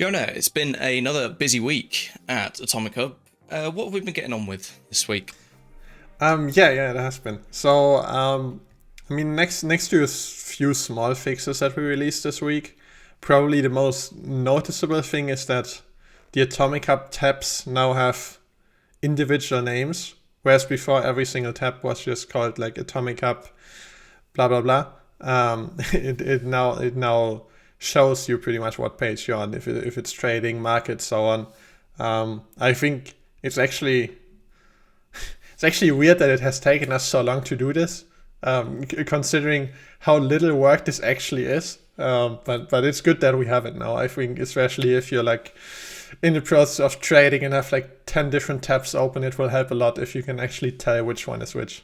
Jona, it's been another busy week at Atomic Hub. What have we been getting on with this week? Yeah, it has been. Next to a few small fixes that we released this week, probably the most noticeable thing is that the Atomic Hub tabs now have individual names, whereas before every single tab was just called like Atomic Hub, blah blah blah. It now shows you pretty much what page you're on, if it's trading, market, so on. I think it's actually weird that it has taken us so long to do this, considering how little work this actually is. But it's good that we have it now. I think, especially if you're like in the process of trading and have like 10 different tabs open, it will help a lot if you can actually tell which one is which.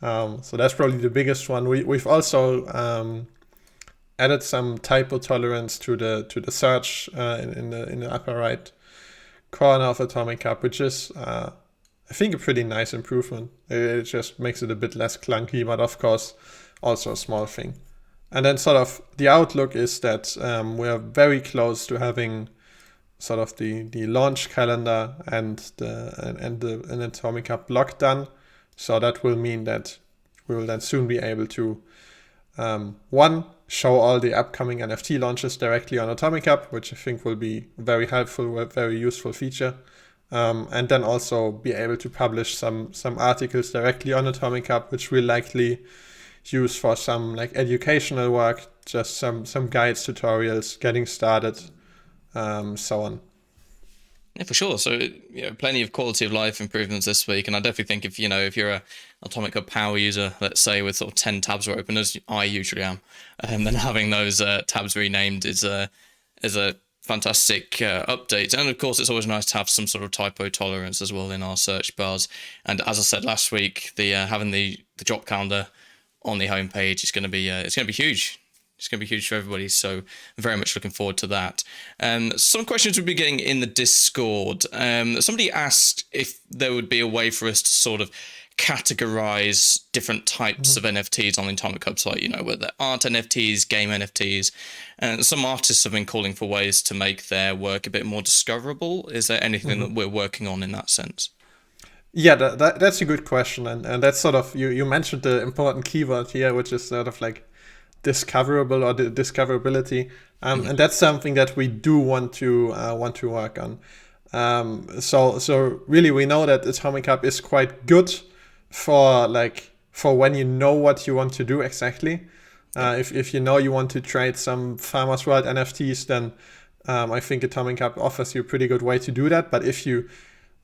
So that's probably the biggest one. We've also added some typo tolerance to the search in the upper right corner of Atomic Hub, which is I think a pretty nice improvement. It just makes it a bit less clunky, but of course also a small thing. And then sort of the outlook is that we are very close to having sort of the launch calendar and the Atomic Hub block done. So that will mean that we will then soon be able to one, show all the upcoming NFT launches directly on Atomic Hub, which I think will be very helpful, a very useful feature. And then also be able to publish some articles directly on Atomic Hub, which we'll likely use for some like educational work, just some guides, tutorials, getting started, so on. Yeah, for sure. So, plenty of quality of life improvements this week, and I definitely think if you're a Atomic Hub power user, let's say with sort of 10 tabs are open, as I usually am, then having those tabs renamed is a fantastic update. And of course, it's always nice to have some sort of typo tolerance as well in our search bars. And as I said last week, the having the drop calendar on the homepage is going to be huge. It's going to be huge for everybody. So very much looking forward to that. Some questions we'll be getting in the Discord. Somebody asked if there would be a way for us to sort of categorize different types of NFTs on the Atomic Hub site, whether art NFTs, game NFTs. And some artists have been calling for ways to make their work a bit more discoverable. Is there anything that we're working on in that sense? Yeah, that's a good question. And that's sort of, you mentioned the important keyword here, which is sort of like discoverable or the discoverability. And that's something that we do want to work on. So really we know that Atomic Hub is quite good for when you know what you want to do exactly. If you know you want to trade some Farmers World NFTs, then I think Atomic Hub offers you a pretty good way to do that. But if you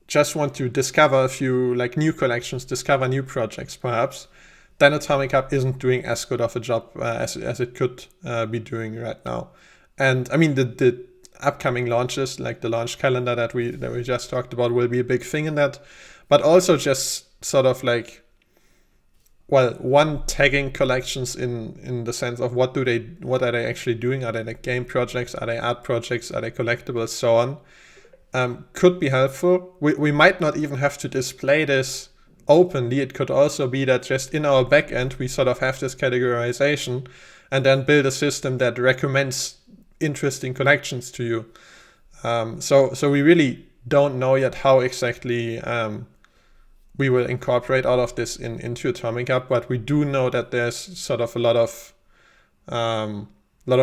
just want to discover a few like new collections, discover new projects perhaps, then Atomic Hub isn't doing as good of a job as it could be doing right now. And I mean the upcoming launches, like the launch calendar that we just talked about, will be a big thing in that. But also just sort of like, well, one, tagging collections in the sense of what are they actually doing? Are they like game projects? Are they art projects? Are they collectibles? So on. Could be helpful. We might not even have to display this openly. It could also be that just in our backend we sort of have this categorization and then build a system that recommends interesting collections to you. So we really don't know yet how exactly we will incorporate all of this into Atomic Hub, but we do know that there's sort of a lot of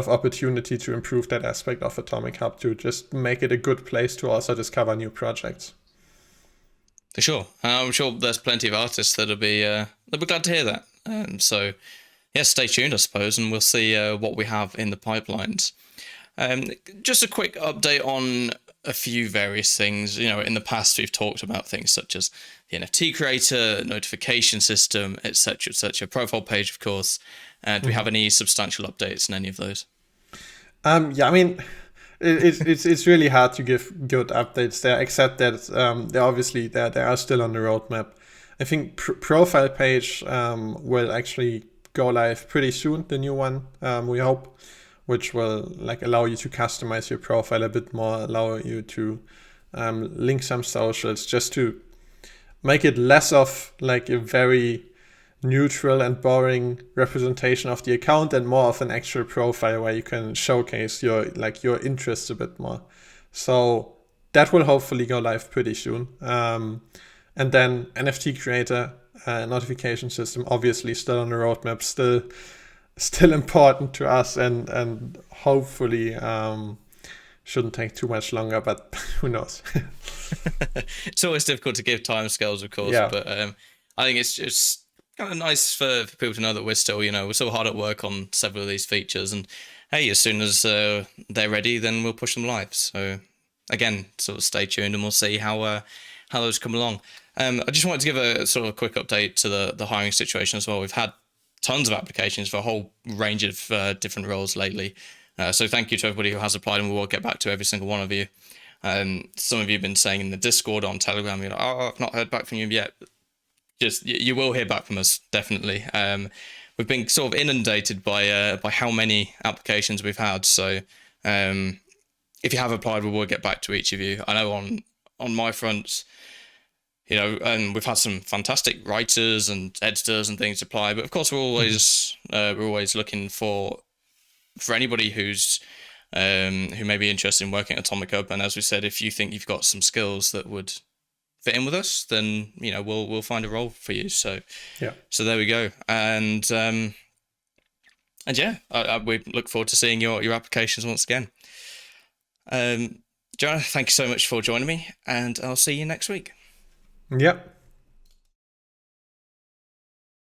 opportunity to improve that aspect of Atomic Hub to just make it a good place to also discover new projects. For sure. I'm sure there's plenty of artists that'll be glad to hear that. So, yeah, stay tuned, I suppose, and we'll see what we have in the pipelines. Just a quick update on a few various things. In the past, we've talked about things such as the NFT creator, notification system, etc., etc. Profile page, of course. Do we have any substantial updates in any of those? Yeah, I mean, it's really hard to give good updates there, except that they are still on the roadmap. I think profile page will actually go live pretty soon. The new one, we hope, which will like allow you to customize your profile a bit more, allow you to link some socials, just to make it less of like a very neutral and boring representation of the account and more of an actual profile where you can showcase your interests a bit more. So that will hopefully go live pretty soon. And then NFT creator notification system, obviously still on the roadmap, still important to us, and hopefully shouldn't take too much longer, but who knows. It's always difficult to give timescales, of course, Yeah. but I think it's just kind of nice for people to know that we're still hard at work on several of these features, and hey, as soon as they're ready, then we'll push them live. So again, sort of stay tuned, and we'll see how those come along. I just wanted to give a sort of a quick update to the hiring situation as well. We've had tons of applications for a whole range of different roles lately. So thank you to everybody who has applied, and we will get back to every single one of you. Some of you have been saying in the Discord, on Telegram, you're like, oh, I've not heard back from you yet. Just you will hear back from us, definitely. We've been sort of inundated by how many applications we've had. So if you have applied, we will get back to each of you. I know on my front, we've had some fantastic writers and editors and things apply, but of course we're always looking for anybody who's who may be interested in working at Atomic Hub. And as we said, if you think you've got some skills that would fit in with us, then we'll find a role for you. So Yeah. So there we go. And yeah, we look forward to seeing your applications once again. Jona, thank you so much for joining me, and I'll see you next week. Yep.